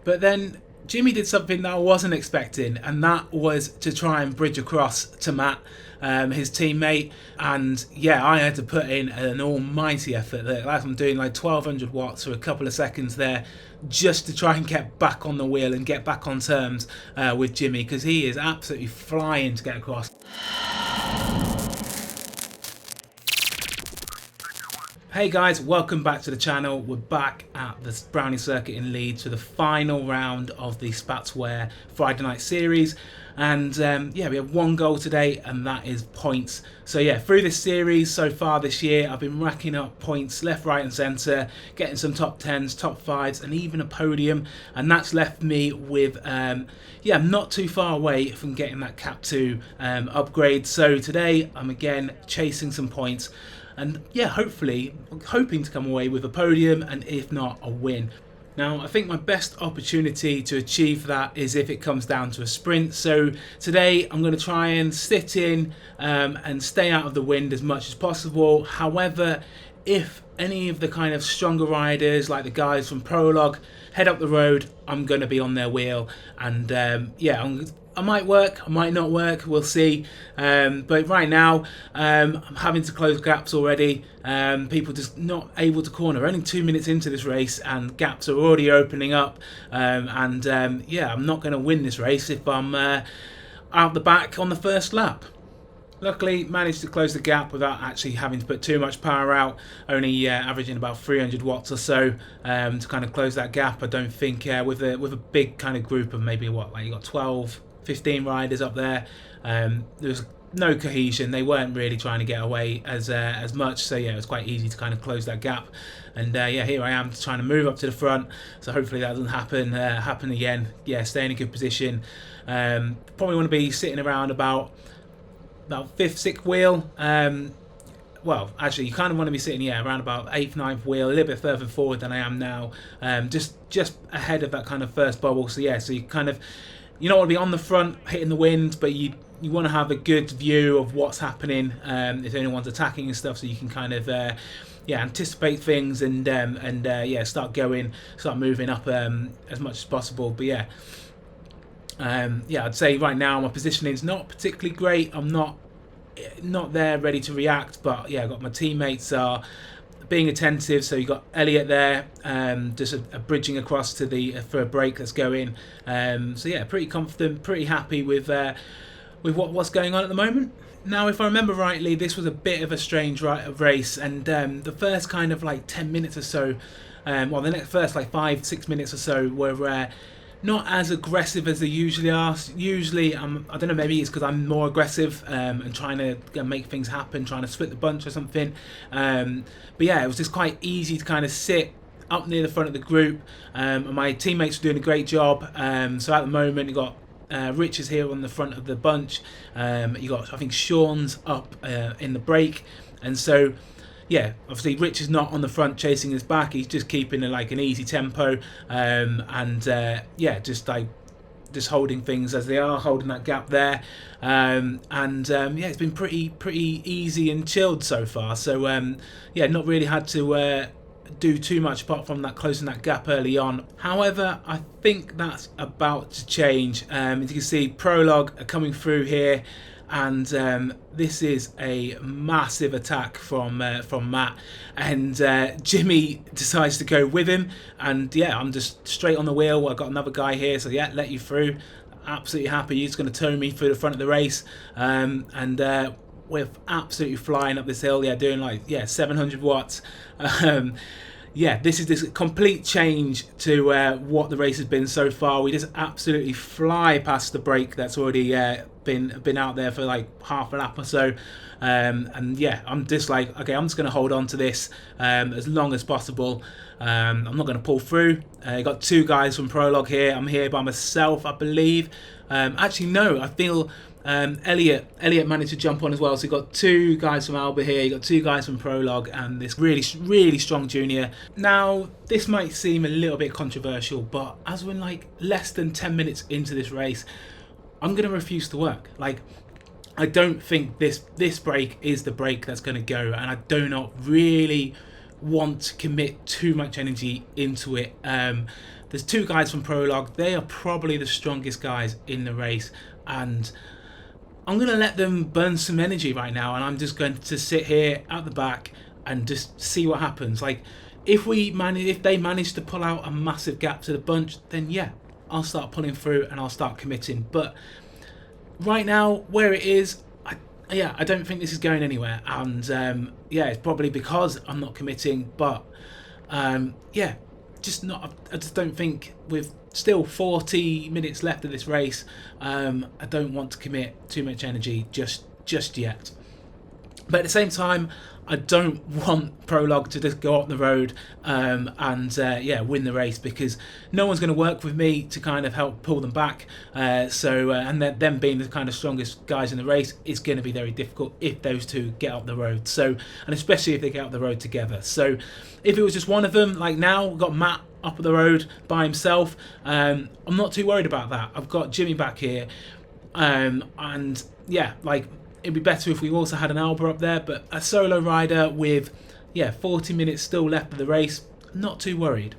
But then Jimmy did something that I wasn't expecting, and that was to try and bridge across to Matt, his teammate. And yeah, I had to put in an almighty effort. Like I'm doing like 1200 watts for a couple of seconds there, just to try and get back on the wheel and get back on terms with Jimmy, because he is absolutely flying to get across. Hey guys, welcome back to the channel. We're back at the Brownie Circuit in Leeds for the final round of the Spatswear Friday night series. And yeah, we have one goal today, and that is points. So yeah, through this series so far this year, I've been racking up points left, right and centre, getting some top 10s, top 5s and even a podium. And that's left me with, yeah, not too far away from getting that Cap 2 upgrade. So today I'm again chasing some points. And yeah, hopefully, hoping to come away with a podium, and if not, a win. Now, I think my best opportunity to achieve that is if it comes down to a sprint. So today I'm going to try and sit in and stay out of the wind as much as possible. However, if any of the kind of stronger riders, like the guys from Prologue, head up the road, I'm going to be on their wheel. And yeah, I might work, I might not work, we'll see. But right now, I'm having to close gaps already. People just not able to corner. We're only 2 minutes into this race and gaps are already opening up. Yeah, I'm not going to win this race if I'm out the back on the first lap. Luckily, managed to close the gap without actually having to put too much power out, only averaging about 300 watts or so to kind of close that gap. I don't think with a big kind of group of maybe like you got 12, 15 riders up there, there was no cohesion. They weren't really trying to get away as much, so yeah, it was quite easy to kind of close that gap. And yeah, here I am trying to move up to the front, so hopefully that doesn't happen again. Yeah, stay in a good position. Probably want to be sitting around about 5th, 6th wheel. Well, actually, you kind of want to be sitting, yeah, around about 8th, 9th wheel, a little bit further forward than I am now, just ahead of that kind of first bubble. So yeah, so you kind of, you don't want to be on the front hitting the wind, but you want to have a good view of what's happening, if anyone's attacking and stuff, so you can kind of yeah, anticipate things and yeah, start moving up as much as possible. But yeah. Yeah, I'd say right now my positioning is not particularly great. I'm not there ready to react, but yeah, I got my teammates are being attentive. So you got Elliot there, just a bridging across to for a break that's going. So yeah, pretty confident, pretty happy with what's going on at the moment. Now, if I remember rightly, this was a bit of a strange race, and the first kind of like 10 minutes or so, well, the first like 5-6 minutes or so were not as aggressive as they usually are. Usually, I don't know, maybe it's because I'm more aggressive and trying to make things happen, trying to split the bunch or something. But yeah, it was just quite easy to kind of sit up near the front of the group. And my teammates were doing a great job. So at the moment, you got Rich is here on the front of the bunch. You got, I think, Sean's up in the break, and so yeah, obviously Rich is not on the front chasing his back. He's just keeping an easy tempo, and yeah, just holding things as they are, holding that gap there, and yeah, it's been pretty easy and chilled so far. So yeah, not really had to do too much apart from that closing that gap early on. However, I think that's about to change. As you can see, Prologue are coming through here, and this is a massive attack from Matt, and Jimmy decides to go with him, and yeah, I'm just straight on the wheel. I've got another guy here, so yeah, let you through. Absolutely happy. He's going to tow me through the front of the race, and we're absolutely flying up this hill. Yeah, doing 700 watts. Yeah, this is this complete change to what the race has been so far. We just absolutely fly past the break that's already been out there for like half a lap or so, and yeah, I'm just like, okay, I'm just going to hold on to this as long as possible. I'm not going to pull through. I got two guys from Prologue here. I'm here by myself, I believe. Actually, no, I feel Elliot managed to jump on as well. So you got two guys from Alba here, you got two guys from Prologue, and this really strong junior. Now, this might seem a little bit controversial, but as we're like less than 10 minutes into this race, I'm going to refuse to work. Like, I don't think this break is the break that's going to go, and I do not really want to commit too much energy into it. there's two guys from Prologue. They are probably the strongest guys in the race, and I'm going to let them burn some energy right now, and I'm just going to sit here at the back and just see what happens. Like, if they manage to pull out a massive gap to the bunch, then yeah, I'll start pulling through and I'll start committing. But right now, where it is, I don't think this is going anywhere, and it's probably because I'm not committing. But just not. I just don't think, with still 40 minutes left of this race, I don't want to commit too much energy just yet. But at the same time, I don't want Prologue to just go up the road and win the race, because no one's going to work with me to kind of help pull them back. And them being the kind of strongest guys in the race, it's going to be very difficult if those two get up the road. So, and especially if they get up the road together. So, if it was just one of them, like now we've got Matt up the road by himself, I'm not too worried about that. I've got Jimmy back here, it'd be better if we also had an Alba up there, but a solo rider with 40 minutes still left of the race, not too worried.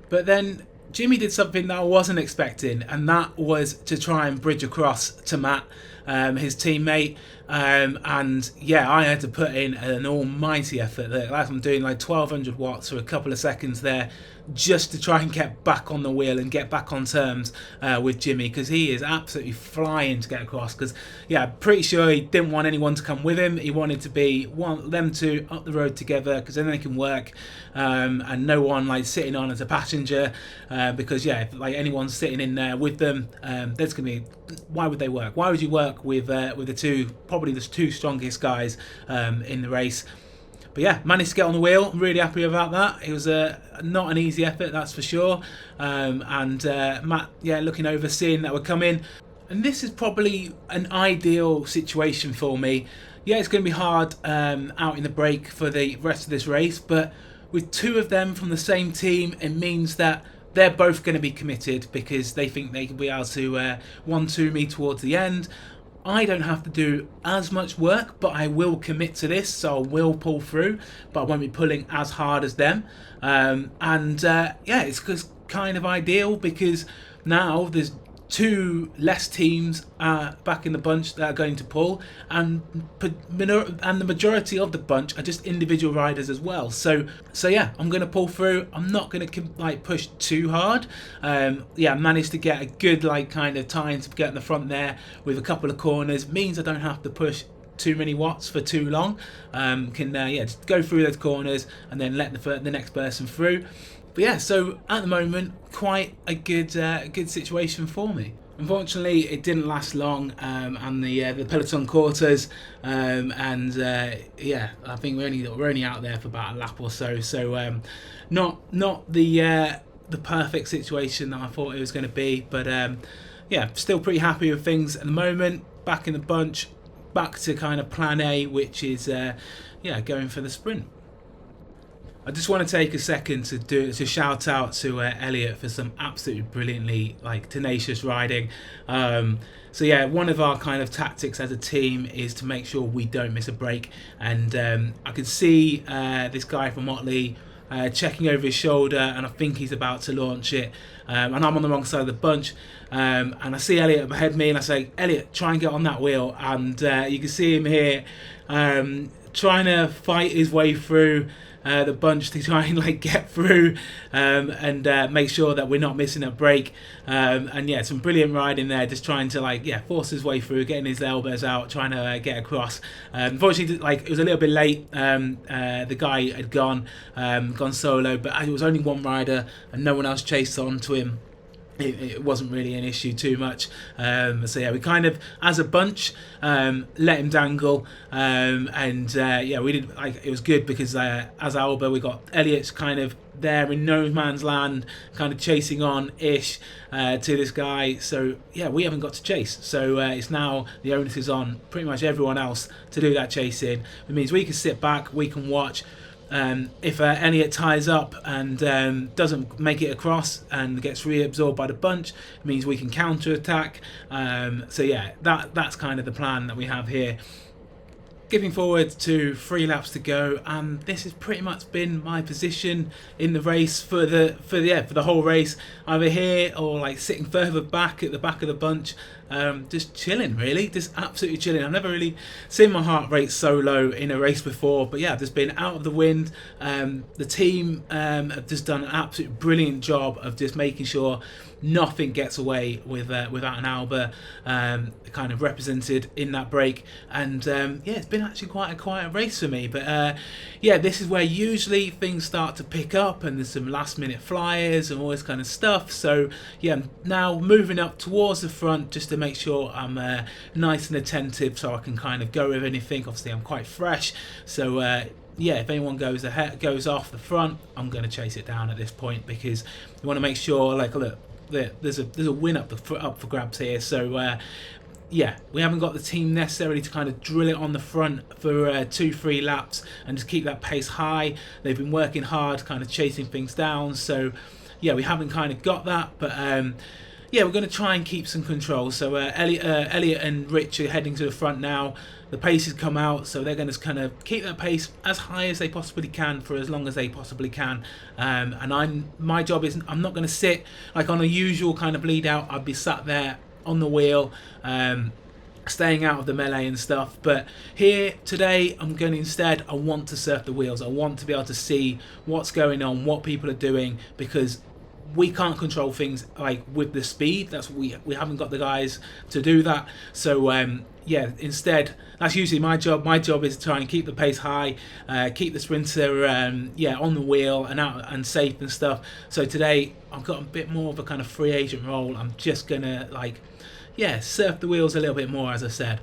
But then Jimmy did something that I wasn't expecting, and that was to try and bridge across to Matt, his teammate. I had to put in an almighty effort. I'm doing like 1200 watts for a couple of seconds there, just to try and get back on the wheel and get back on terms with Jimmy, because he is absolutely flying to get across. Because I'm pretty sure he didn't want anyone to come with him. He wanted to want them two up the road together, because then they can work, and no one like sitting on as a passenger, because if like anyone's sitting in there with them, there's gonna be, why would they work? Why would you work with probably the two strongest guys in the race? But managed to get on the wheel. I'm really happy about that. It was not an easy effort, that's for sure. Matt, looking over, seeing that we're coming. And this is probably an ideal situation for me. It's going to be hard out in the break for the rest of this race, but with two of them from the same team, it means that they're both going to be committed, because they think they can be able to 1-2 me towards the end. I don't have to do as much work, but I will commit to this, so I will pull through, but I won't be pulling as hard as them. It's just kind of ideal, because now there's two less teams back in the bunch that are going to pull, and the majority of the bunch are just individual riders as well. So I'm going to pull through. I'm not going to push too hard. Managed to get a good kind of time to get in the front there with a couple of corners. Means I don't have to push too many watts for too long. Just go through those corners and then let the next person through. But so at the moment, quite a good situation for me. Unfortunately, it didn't last long, and the peloton caught us, I think we're only out there for about a lap or so. So not the perfect situation that I thought it was going to be, but still pretty happy with things at the moment. Back in the bunch, back to kind of plan A, which is going for the sprint. I just want to take a second to shout out to Elliot for some absolutely brilliantly tenacious riding. One of our kind of tactics as a team is to make sure we don't miss a break, and I could see this guy from Motley checking over his shoulder, and I think he's about to launch it, and I'm on the wrong side of the bunch, and I see Elliot ahead of me, and I say, Elliot, try and get on that wheel, and you can see him here trying to fight his way through the bunch to try and get through and make sure that we're not missing a break, some brilliant riding there, just trying to force his way through, getting his elbows out, trying to get across. Unfortunately, it was a little bit late. The guy had gone solo, but it was only one rider and no one else chased onto him. It wasn't really an issue too much. We kind of, as a bunch, let him dangle, we did. It was good because as Alba, we got Elliot's kind of there in no man's land, kind of chasing on ish to this guy. So we haven't got to chase. So it's now the onus is on pretty much everyone else to do that chasing. It means we can sit back, we can watch. If Elliot ties up and doesn't make it across and gets reabsorbed by the bunch, it means we can counter attack. That's kind of the plan that we have here. Giving forward to 3 laps to go, and this has pretty much been my position in the race for the whole race. Either here or like sitting further back at the back of the bunch, just chilling, really, just absolutely chilling. I've never really seen my heart rate so low in a race before, but yeah, I've just been out of the wind. The team have just done an absolute brilliant job of just making sure nothing gets away without an Alba kind of represented in that break, and yeah, it's been actually quite a quiet race for me, but yeah, this is where usually things start to pick up and there's some last minute flyers and all this kind of stuff. So yeah, now moving up towards the front just to make sure I'm nice and attentive so I can kind of go with anything. Obviously I'm quite fresh, so yeah, if anyone goes off the front, I'm going to chase it down at this point, because you want to make sure, like, look, there's a win up for grabs here. So yeah, we haven't got the team necessarily to kind of drill it on the front for 2-3 laps and just keep that pace high. They've been working hard, kind of chasing things down. So yeah, we haven't kind of got that, but yeah, we're going to try and keep some control. So Elliot and Rich are heading to the front now. The pace has come out, so they're going to kind of keep that pace as high as they possibly can for as long as they possibly can. And my job is, I'm not going to sit like on a usual kind of lead out. I'd be sat there on the wheel, staying out of the melee and stuff. But here today, I'm going to instead, I want to surf the wheels. I want to be able to see what's going on, what people are doing, because we can't control things like with the speed. That's we haven't got the guys to do that. So yeah, instead, that's usually my job. My job is to try and keep the pace high, keep the sprinter yeah, on the wheel and out and safe and stuff. So today I've got a bit more of a kind of free agent role. I'm just gonna, like, yeah, surf the wheels a little bit more, as I said.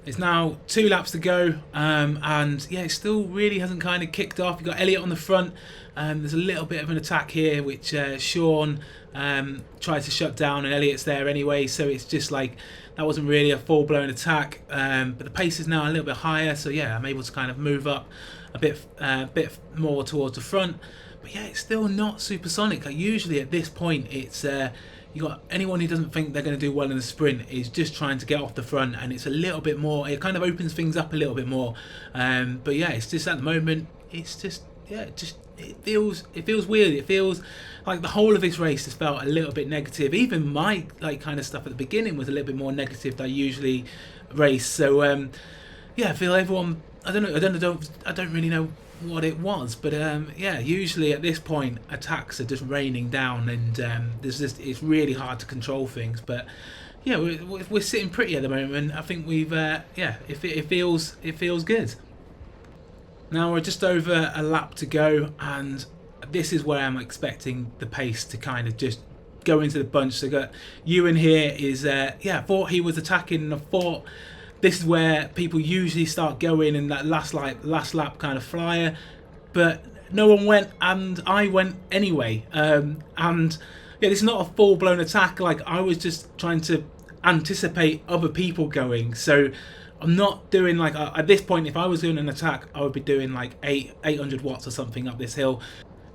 It's now 2 laps to go, and yeah, it still really hasn't kind of kicked off. You've got Elliot on the front. There's a little bit of an attack here, which Sean tries to shut down, and Elliot's there anyway, so it's just like, that wasn't really a full-blown attack, but the pace is now a little bit higher, so yeah, I'm able to kind of move up a bit more towards the front. But yeah, it's still not supersonic. Like, usually at this point, it's you got anyone who doesn't think they're going to do well in the sprint is just trying to get off the front, and it's a little bit more, it kind of opens things up a little bit more. But yeah, it's just at the moment, it's just, yeah, it feels weird. It feels like the whole of this race has felt a little bit negative. Even my like kind of stuff at the beginning was a little bit more negative than I usually race. So yeah, I feel everyone, I don't really know what it was, but yeah, usually at this point attacks are just raining down, and it's really hard to control things. But yeah, we're sitting pretty at the moment. I think we've yeah, it feels good. Now we're just over a lap to go, and this is where I'm expecting the pace to kind of just go into the bunch. So got Ewan here is yeah, I thought he was attacking, and I thought this is where people usually start going in that last lap kind of flyer, but no one went, and I went anyway. And yeah, this is not a full-blown attack. Like, I was just trying to anticipate other people going. So I'm not doing like, at this point, if I was doing an attack, I would be doing like 800 watts or something up this hill.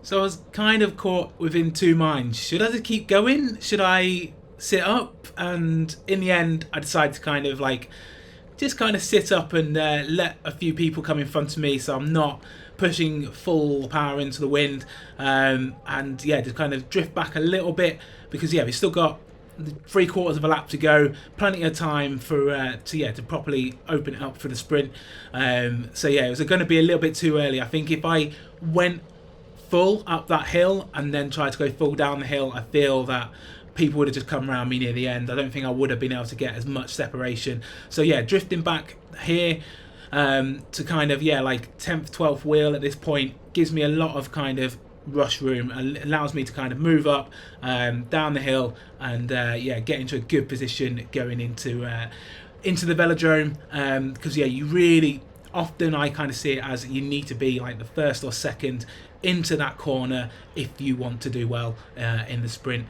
So I was kind of caught within 2 minds. Should I just keep going? Should I sit up? And in the end, I decided to kind of like just kind of sit up and let a few people come in front of me, so I'm not pushing full power into the wind, and yeah, just kind of drift back a little bit, because yeah, we've still got 3/4 of a lap to go, plenty of time for to properly open it up for the sprint. So yeah, it was going to be a little bit too early. I think if I went full up that hill and then tried to go full down the hill, I feel that people would have just come around me near the end. I don't think I would have been able to get as much separation. So yeah, drifting back here to kind of, yeah, like 10th, 12th wheel at this point gives me a lot of kind of rush room, allows me to kind of move up down the hill and yeah, get into a good position going into the velodrome, because yeah, you really often, I kind of see it as you need to be like the first or second into that corner if you want to do well in the sprint.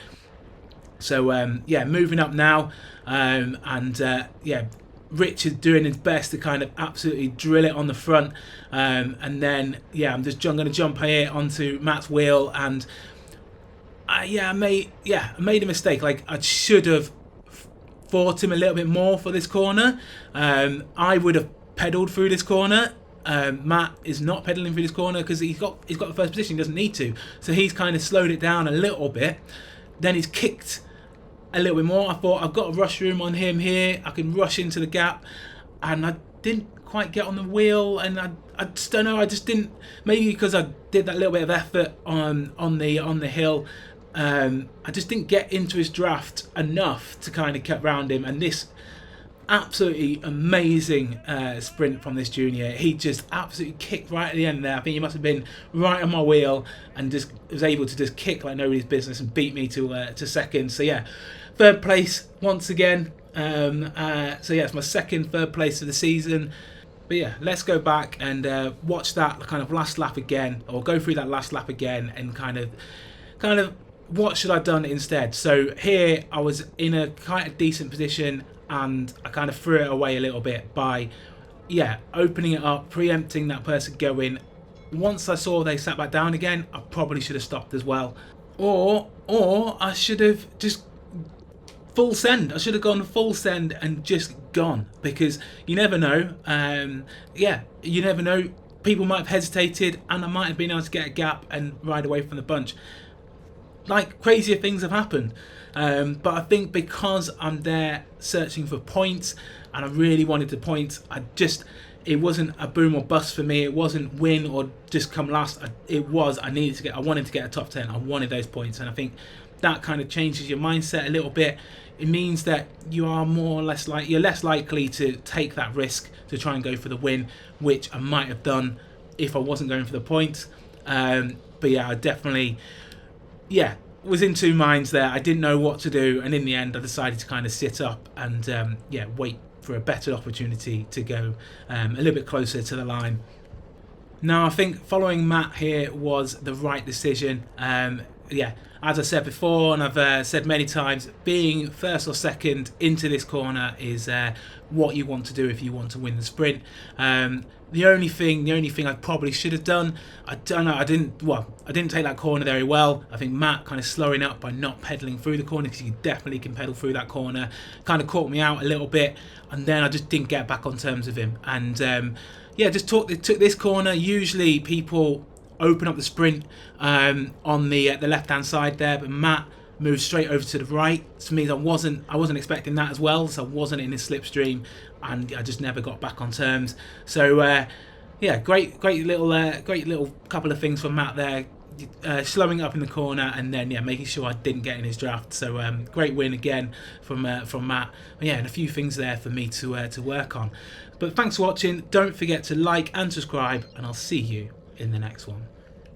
So yeah, moving up now, and yeah, Richard doing his best to kind of absolutely drill it on the front, and then yeah, I'm going to jump here onto Matt's wheel, and I made a mistake. Like, I should have fought him a little bit more for this corner. I would have pedalled through this corner. Matt is not pedaling through this corner because he's got the first position. He doesn't need to, so he's kind of slowed it down a little bit. Then he's kicked a little bit more. I thought, I've got a rush room on him here. I can rush into the gap, and I didn't quite get on the wheel, and I just don't know. I just didn't. Maybe because I did that little bit of effort on the hill. I just didn't get into his draft enough to kind of cut round him, and this absolutely amazing sprint from this junior. He just absolutely kicked right at the end there. I think he must have been right on my wheel and just was able to just kick like nobody's business and beat me to second. So yeah, third place once again. So yeah, it's my second third place of the season. But yeah, let's go back and watch that kind of last lap again, or go through that last lap again, and kind of what should I have done instead. So here I was in a quite a decent position, and I kind of threw it away a little bit by, yeah, opening it up, preempting that person going. Once I saw they sat back down again, I probably should have stopped as well. Or I should have just full send. I should have gone full send and just gone, because you never know. Yeah, you never know. People might have hesitated, and I might have been able to get a gap and ride away from the bunch. Like, crazier things have happened. But I think because I'm there searching for points, and I really wanted the points, it wasn't a boom or bust for me. It wasn't win or just come last. I wanted to get a top 10. I wanted those points, and I think that kind of changes your mindset a little bit. It means that you are you're less likely to take that risk to try and go for the win, which I might have done if I wasn't going for the points. But yeah, I definitely, was in two minds there. I didn't know what to do, and in the end I decided to kind of sit up and wait for a better opportunity to go a little bit closer to the line. Now, I think following Matt here was the right decision. As I said before, and I've said many times, being first or second into this corner is what you want to do if you want to win the sprint. The only thing I probably should have done, I didn't take that corner very well. I think Matt kind of slowing up by not pedaling through the corner, because you definitely can pedal through that corner, kind of caught me out a little bit, and then I just didn't get back on terms with him. And just took this corner. Usually people open up the sprint on the left hand side there, but Matt moved straight over to the right. To me, I wasn't expecting that as well, so I wasn't in his slipstream, and I just never got back on terms. So great little couple of things from Matt there, slowing up in the corner, and then making sure I didn't get in his draft. So great win again from Matt. And a few things there for me to work on. But thanks for watching. Don't forget to like and subscribe, and I'll see you in the next one.